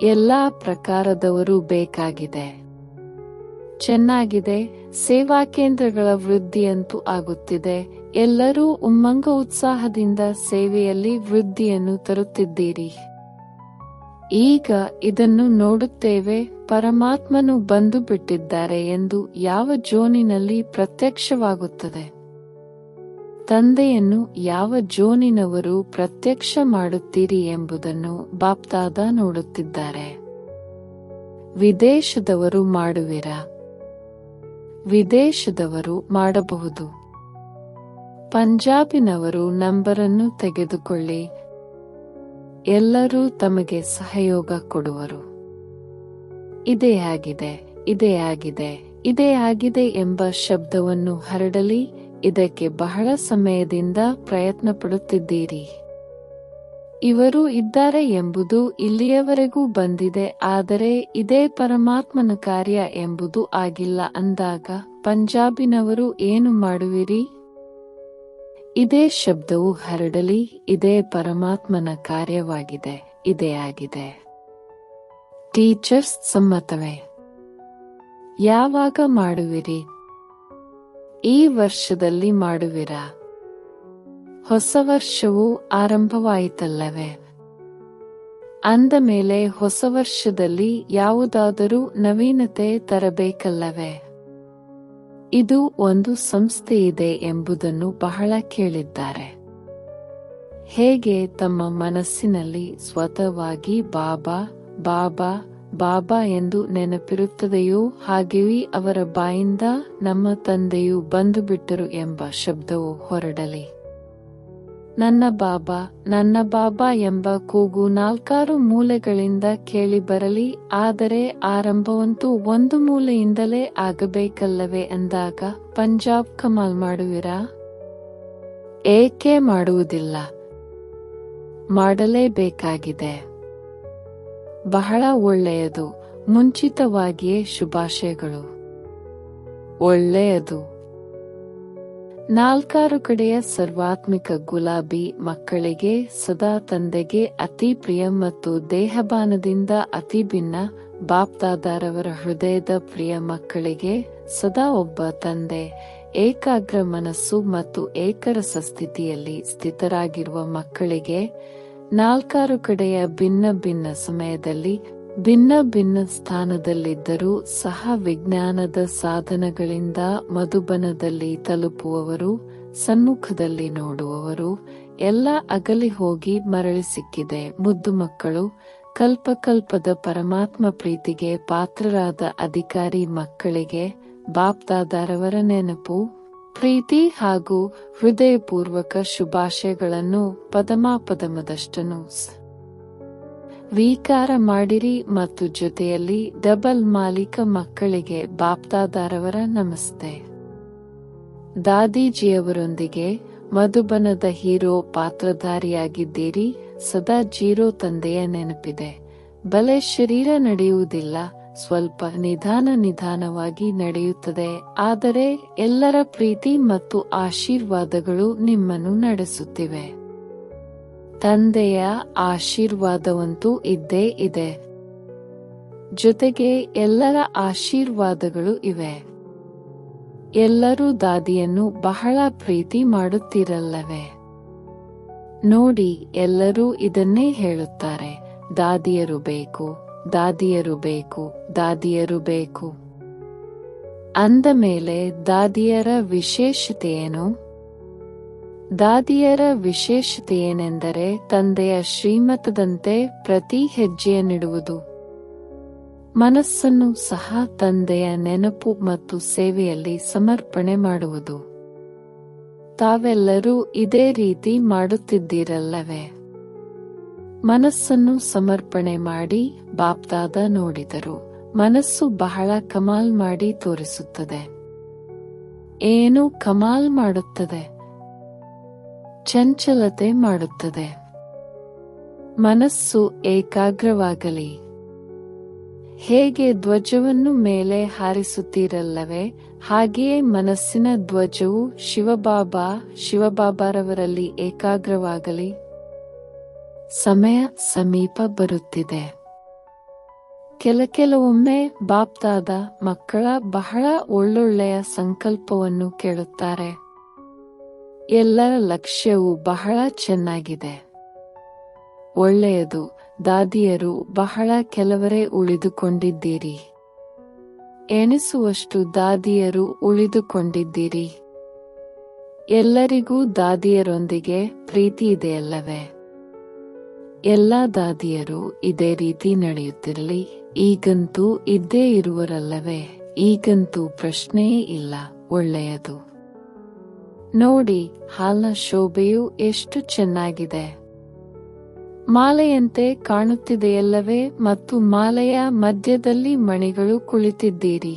ಎಲ್ಲಾ ಪ್ರಕಾರದವರು ಬೇಕಾಗಿದೆ. ಚೆನ್ನಾಗಿದೆ. ಸೇವಾ ಕೇಂದ್ರಗಳ ವೃದ್ಧಿಯಂತೂ ಆಗುತ್ತಿದೆ. ಎಲ್ಲರೂ ಉಮ್ಮಂಗ ಉತ್ಸಾಹದಿಂದ ಸೇವೆಯಲ್ಲಿ ವೃದ್ಧಿಯನ್ನು ತರುತ್ತಿದ್ದೀರಿ. ಈಗ ಇದನ್ನು ನೋಡುತ್ತೇವೆ. ಪರಮಾತ್ಮನು ಬಂದು ಬಿಟ್ಟಿದ್ದಾರೆ ಎಂದು ಯಾವ ಜೋನಿನಲ್ಲಿ ಪ್ರತ್ಯಕ್ಷವಾಗುತ್ತದೆ? ತಂದೆಯನ್ನು ಯಾವ ಜೋನಿನವರು ಪ್ರತ್ಯಕ್ಷ ಮಾಡುತ್ತೀರಿ ಎಂಬುದನ್ನು ಬಾಪ್ದಾದ ನೋಡುತ್ತಿದ್ದಾರೆ. ವಿದೇಶದವರು ಮಾಡುವಿರಾ? ವಿದೇಶದವರು ಮಾಡಬಹುದು. ಪಂಜಾಬಿನವರು ನಂಬರನ್ನು ತೆಗೆದುಕೊಳ್ಳಿ. ಎಲ್ಲರೂ ತಮಗೆ ಸಹಯೋಗ ಕೊಡುವರು. ಇದೇ ಆಗಿದೆ, ಇದೇ ಆಗಿದೆ, ಇದೇ ಆಗಿದೆ ಎಂಬ ಶಬ್ದವನ್ನು ಹರಡಲಿ. ಇದಕ್ಕೆ ಬಹಳ ಸಮಯದಿಂದ ಪ್ರಯತ್ನ ಪಡುತ್ತಿದ್ದೀರಿ. ಇವರು ಇದ್ದಾರೆ ಎಂಬುದು ಇಲ್ಲಿಯವರೆಗೂ ಬಂದಿದೆ, ಆದರೆ ಇದೇ ಪರಮಾತ್ಮನ ಕಾರ್ಯ ಎಂಬುದು ಆಗಿಲ್ಲ ಅಂದಾಗ ಪಂಜಾಬಿನವರು ಏನು ಮಾಡುವಿರಿ? ಇದೇ ಶಬ್ದವು ಹರಡಲಿ. ಇದೇ ಪರಮಾತ್ಮನ ಕಾರ್ಯವಾಗಿದೆ, ಇದೇ ಆಗಿದೆ. ಟೀಚರ್ಸ್ ಸಮ್ಮತವೇ? ಯಾವಾಗ ಮಾಡುವಿರಿ? ಈ ವರ್ಷದಲ್ಲಿ ಮಾಡುವಿರಾ? ಹೊಸ ವರ್ಷವು ಆರಂಭವಾಯಿತಲ್ಲವೇ? ಅಂದ ಮೇಲೆ ಹೊಸ ವರ್ಷದಲ್ಲಿ ಯಾವುದಾದರೂ ನವೀನತೆ ತರಬೇಕಲ್ಲವೇ? ಇದು ಒಂದು ಸಂಸ್ಥೆಯಿದೆ ಎಂಬುದನ್ನು ಬಹಳ ಕೇಳಿದ್ದಾರೆ. ಹೇಗೆ ತಮ್ಮ ಮನಸ್ಸಿನಲ್ಲಿ ಸ್ವತಃವಾಗಿ ಬಾಬಾ ಬಾಬಾ ಬಾಬಾ ಎಂದು ನೆನಪಿರುತ್ತದೆಯೋ ಹಾಗೆಯೇ ಅವರ ಬಾಯಿಂದ ನಮ್ಮ ತಂದೆಯು ಬಂದು ಬಿಟ್ಟರು ಎಂಬ ಶಬ್ದವು ಹೊರಡಲಿ. ನನ್ನ ಬಾಬಾ ನನ್ನ ಬಾಬಾ ಎಂಬ ಕೂಗು ನಾಲ್ಕಾರು ಮೂಲೆಗಳಿಂದ ಕೇಳಿ ಬರಲಿ. ಆದರೆ ಆರಂಭವಂತೂ ಒಂದು ಮೂಲೆಯಿಂದಲೇ ಆಗಬೇಕಲ್ಲವೇ ಅಂದಾಗ ಪಂಜಾಬ್ ಕಮಾಲ್ ಮಾಡುವಿರಾ? ಏಕೆ ಮಾಡುವುದಿಲ್ಲ? ಮಾಡಲೇಬೇಕಾಗಿದೆ. ಬಹಳ ಒಳ್ಳೆಯದು. ಮುಂಚಿತವಾಗಿಯೇ ಶುಭಾಶಯಗಳು. ಒಳ್ಳೆಯದು. ನಾಲ್ಕಾರು ಕಡೆಯ ಸರ್ವಾತ್ಮಿಕ ಗುಲಾಬಿ ಮಕ್ಕಳಿಗೆ ಸದಾ ತಂದೆಗೆ ಅತಿ ಪ್ರಿಯ ಮತ್ತು ದೇಹಬಾನದಿಂದ ಅತಿ ಭಿನ್ನ ಬಾಪ್ದಾದಾರವರ ಹೃದಯದ ಪ್ರಿಯ ಮಕ್ಕಳಿಗೆ ಸದಾ ಒಬ್ಬ ತಂದೆ, ಏಕಾಗ್ರ ಮನಸ್ಸು ಮತ್ತು ಏಕರಸ ಸ್ಥಿತಿಯಲ್ಲಿ ಸ್ಥಿತರಾಗಿರುವ ಮಕ್ಕಳಿಗೆ ನಾಲ್ಕಾರು ಕಡೆಯ ಭಿನ್ನ ಭಿನ್ನ ಸಮಯದಲ್ಲಿ ಭಿನ್ನ ಭಿನ್ನ ಸ್ಥಾನದಲ್ಲಿದ್ದರೂ ಸಹ ವಿಜ್ಞಾನದ ಸಾಧನಗಳಿಂದ ಮಧುಬನದಲ್ಲಿ ತಲುಪುವವರು, ಸನ್ಮುಖದಲ್ಲಿ ನೋಡುವವರು ಎಲ್ಲ ಅಗಲಿ ಹೋಗಿ ಮರಳಿ ಸಿಕ್ಕಿದೆ. ಮುದ್ದು ಮಕ್ಕಳು ಕಲ್ಪಕಲ್ಪದ ಪರಮಾತ್ಮ ಪ್ರೀತಿಗೆ ಪಾತ್ರರಾದ ಅಧಿಕಾರಿ ಮಕ್ಕಳಿಗೆ ಬಾಪ್ದಾದಾರವರ ನೆನಪು, ಪ್ರೀತಿ ಹಾಗೂ ಹೃದಯಪೂರ್ವಕ ಶುಭಾಶಯಗಳನ್ನು ಪದಮಾಪದಮದಷ್ಟನ್ನು ಸ್ವೀಕಾರ ಮಾಡಿರಿ. ಮತ್ತು ಜೊತೆಯಲ್ಲಿ ಡಬಲ್ ಮಾಲೀಕ ಮಕ್ಕಳಿಗೆ ಬಾಪ್ದಾದಾರವರ ನಮಸ್ತೆ. ದಾದೀಜಿಯವರೊಂದಿಗೆ ಮಧುಬನದ ಹೀರೋ ಪಾತ್ರಧಾರಿಯಾಗಿದ್ದೀರಿ. ಸದಾ ಜೀರೋ ತಂದೆಯ ನೆನಪಿದೆ. ಬಲೆ ಶರೀರ ನಡೆಯುವುದಿಲ್ಲ, ಸ್ವಲ್ಪ ನಿಧಾನವಾಗಿ ನಡೆಯುತ್ತದೆ. ಆದರೆ ಎಲ್ಲರ ಪ್ರೀತಿ ಮತ್ತು ಆಶೀರ್ವಾದಗಳು ನಿಮ್ಮನ್ನು ನಡೆಸುತ್ತಿವೆ. ತಂದೆಯ ಆಶೀರ್ವಾದವಂತೂ ಇದ್ದೇ ಇದೆ. ಜೊತೆಗೆ ಎಲ್ಲರ ಆಶೀರ್ವಾದಗಳು ಇವೆ. ಎಲ್ಲರೂ ದಾದಿಯನ್ನು ಬಹಳ ಪ್ರೀತಿ ಮಾಡುತ್ತಿರಲ್ಲವೇ? ನೋಡಿ, ಎಲ್ಲರೂ ಇದನ್ನೇ ಹೇಳುತ್ತಾರೆ, ದಾದಿಯರು ಬೇಕು, ದಾದಿಯರು ಬೇಕು, ದಾದಿಯರು ಬೇಕು. ಅಂದ ಮೇಲೆ ದಾದಿಯರ ವಿಶೇಷತೆಯೇನು? ದಾದಿಯರ ವಿಶೇಷತೆಯೇನೆಂದರೆ ತಂದೆಯ ಶ್ರೀಮತದಂತೆ ಪ್ರತಿ ಹೆಜ್ಜೆಯನ್ನಿಡುವುದು, ಮನಸ್ಸನ್ನು ಸಹ ತಂದೆಯ ನೆನಪು ಮತ್ತು ಸೇವೆಯಲ್ಲಿ ಸಮರ್ಪಣೆ ಮಾಡುವುದು. ತಾವೆಲ್ಲರೂ ಇದೇ ರೀತಿ ಮಾಡುತ್ತಿದ್ದೀರಲ್ಲವೇ? ಮನಸ್ಸನ್ನು ಸಮರ್ಪಣೆ ಮಾಡಿ ಬಾಪ್ದಾದ ನೋಡಿದರು. ಮನಸ್ಸು ಬಹಳ ಕಮಾಲ್ ಮಾಡಿ ತೋರಿಸುತ್ತದೆ. ಏನು ಕಮಾಲ್ ಮಾಡುತ್ತದೆ? ಚಂಚಲತೆ ಮಾಡುತ್ತದೆ. ಮನಸ್ಸು ಏಕಾಗ್ರವಾಗಲಿ. ಹೇಗೆ ಧ್ವಜವನ್ನು ಮೇಲೆ ಹಾರಿಸುತ್ತೀರಲ್ಲವೇ, ಹಾಗೆಯೇ ಮನಸ್ಸಿನ ಧ್ವಜವು ಶಿವಬಾಬಾರವರಲ್ಲಿ ಏಕಾಗ್ರವಾಗಲಿ. ಸಮಯ ಸಮೀಪ ಬರುತ್ತಿದೆ. ಕೆಲವೊಮ್ಮೆ ಬಾಪ್ದಾದ ಮಕ್ಕಳ ಬಹಳ ಒಳ್ಳೊಳ್ಳೆಯ ಸಂಕಲ್ಪವನ್ನು ಕೇಳುತ್ತಾರೆ. ಎಲ್ಲರ ಲಕ್ಷ್ಯವು ಬಹಳ ಚೆನ್ನಾಗಿದೆ. ಒಳ್ಳೆಯದು. ದಾದಿಯರು ಬಹಳ ಕೆಲವರೇ ಉಳಿದುಕೊಂಡಿದ್ದೀರಿ. ಎಣಿಸುವಷ್ಟು ದಾದಿಯರು ಉಳಿದುಕೊಂಡಿದ್ದೀರಿ. ಎಲ್ಲರಿಗೂ ದಾದಿಯರೊಂದಿಗೆ ಪ್ರೀತಿ ಇದೆಯಲ್ಲವೇ? ಎಲ್ಲ ದಾದಿಯರು ಇದೇ ರೀತಿ ನಡೆಯುತ್ತಿರಲಿ. ಈಗಂತೂ ಇದ್ದೇ ಇರುವರಲ್ಲವೇ? ಈಗಂತೂ ಪ್ರಶ್ನೆಯೇ ಇಲ್ಲ. ಒಳ್ಳೆಯದು. ನೋಡಿ, ಹಾಲ್ನ ಶೋಭೆಯು ಎಷ್ಟು ಚೆನ್ನಾಗಿದೆ. ಮಾಲೆಯಂತೆ ಕಾಣುತ್ತಿದೆಯಲ್ಲವೇ ಮತ್ತು ಮಾಲೆಯ ಮಧ್ಯದಲ್ಲಿ ಮಣಿಗಳು ಕುಳಿತಿದ್ದೀರಿ.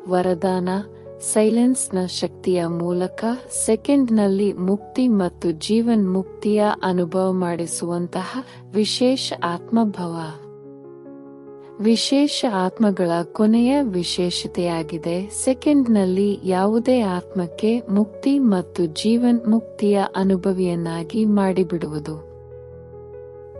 ವರದಾನ ಸೈಲೆನ್ಸ್ನ ಶಕ್ತಿಯ ಮೂಲಕ ಸೆಕೆಂಡ್ನಲ್ಲಿ ಮುಕ್ತಿ ಮತ್ತು ಜೀವನ್ ಮುಕ್ತಿಯ ಅನುಭವ ಮಾಡಿಸುವಂತಹ ವಿಶೇಷ ಆತ್ಮಭಾವ. ವಿಶೇಷ ಆತ್ಮಗಳ ಕೊನೆಯ ವಿಶೇಷತೆಯಾಗಿದೆ ಸೆಕೆಂಡ್ನಲ್ಲಿ ಯಾವುದೇ ಆತ್ಮಕ್ಕೆ ಮುಕ್ತಿ ಮತ್ತು ಜೀವನ್ ಮುಕ್ತಿಯ ಅನುಭವಿಯನ್ನಾಗಿ ಮಾಡಿಬಿಡುವುದು.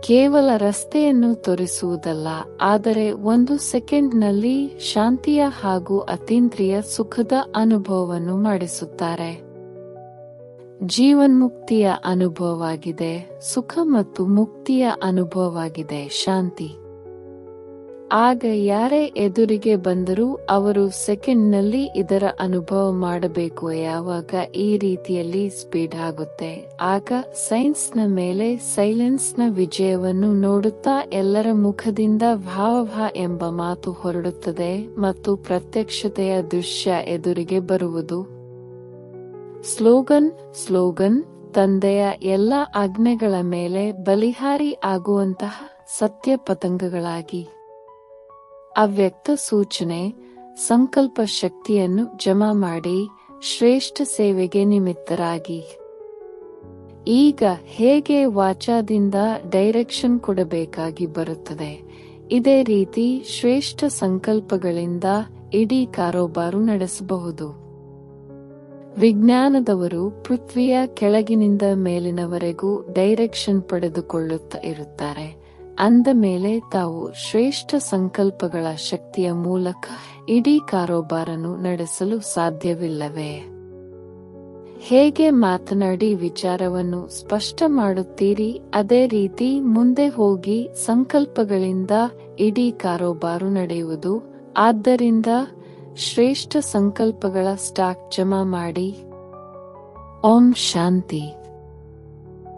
ಕೇವಲ ರಸ್ತೆಯನ್ನು ತೋರಿಸುವುದಲ್ಲ, ಆದರೆ ಒಂದು ಸೆಕೆಂಡ್ನಲ್ಲಿ ಶಾಂತಿಯ ಹಾಗೂ ಅತೀಂದ್ರಿಯ ಸುಖದ ಅನುಭವವನ್ನು ಮಾಡಿಸುತ್ತಾರೆ. ಜೀವನ್ಮುಕ್ತಿಯ ಅನುಭವವಾಗಿದೆ ಸುಖ ಮತ್ತು ಮುಕ್ತಿಯ ಅನುಭವವಾಗಿದೆ ಶಾಂತಿ. ಆಗ ಯಾರೇ ಎದುರಿಗೆ ಬಂದರೂ ಅವರು ಸೆಕೆಂಡ್ನಲ್ಲಿ ಇದರ ಅನುಭವ ಮಾಡಬೇಕು. ಯಾವಾಗ ಈ ರೀತಿಯಲ್ಲಿ ಸ್ಪೀಡ್ ಆಗುತ್ತೆ, ಆಗ ಸೈನ್ಸ್ನ ಮೇಲೆ ಸೈಲೆನ್ಸ್ನ ವಿಜಯವನ್ನು ನೋಡುತ್ತಾ ಎಲ್ಲರ ಮುಖದಿಂದ ಭಾವ ಎಂಬ ಮಾತು ಹೊರಡುತ್ತದೆ ಮತ್ತು ಪ್ರತ್ಯಕ್ಷತೆಯ ದೃಶ್ಯ ಎದುರಿಗೆ ಬರುವುದು. ಸ್ಲೋಗನ್ ತಂದೆಯ ಎಲ್ಲ ಆಜ್ಞೆಗಳ ಮೇಲೆ ಬಲಿಹಾರಿ ಆಗುವಂತಹ ಸತ್ಯ ಪತಂಗಗಳಾಗಿ. ಅವ್ಯಕ್ತ ಸೂಚನೆ ಸಂಕಲ್ಪ ಶಕ್ತಿಯನ್ನು ಜಮಾ ಮಾಡಿ ಶ್ರೇಷ್ಠ ಸೇವೆಗೆ ನಿಮಿತ್ತರಾಗಿ. ಈಗ ಹೇಗೆ ವಾಚಾದಿಂದ ಡೈರೆಕ್ಷನ್ ಕೊಡಬೇಕಾಗಿ ಬರುತ್ತದೆ, ಇದೇ ರೀತಿ ಶ್ರೇಷ್ಠ ಸಂಕಲ್ಪಗಳಿಂದ ಇಡೀ ಕಾರೋಬಾರು ನಡೆಸಬಹುದು. ವಿಜ್ಞಾನದವರು ಪೃಥ್ವಿಯ ಕೆಳಗಿನಿಂದ ಮೇಲಿನವರೆಗೂ ಡೈರೆಕ್ಷನ್ ಪಡೆದುಕೊಳ್ಳುತ್ತಾ ಇರುತ್ತಾರೆ. ಅಂದ ಮೇಲೆ ತಾವು ಶ್ರೇಷ್ಠ ಸಂಕಲ್ಪಗಳ ಶಕ್ತಿಯ ಮೂಲಕ ಇಡೀ ಕಾರೋಬಾರನ್ನು ನಡೆಸಲು ಸಾಧ್ಯವಿಲ್ಲವೇ? ಹೇಗೆ ಮಾತನಾಡಿ ವಿಚಾರವನ್ನು ಸ್ಪಷ್ಟ ಮಾಡುತ್ತೀರಿ, ಅದೇ ರೀತಿ ಮುಂದೆ ಹೋಗಿ ಸಂಕಲ್ಪಗಳಿಂದ ಇಡೀ ಕಾರೋಬಾರು ನಡೆಯುವುದು. ಆದ್ದರಿಂದ ಶ್ರೇಷ್ಠ ಸಂಕಲ್ಪಗಳ ಸ್ಟಾಕ್ ಜಮಾ ಮಾಡಿ. ಓಂ ಶಾಂತಿ.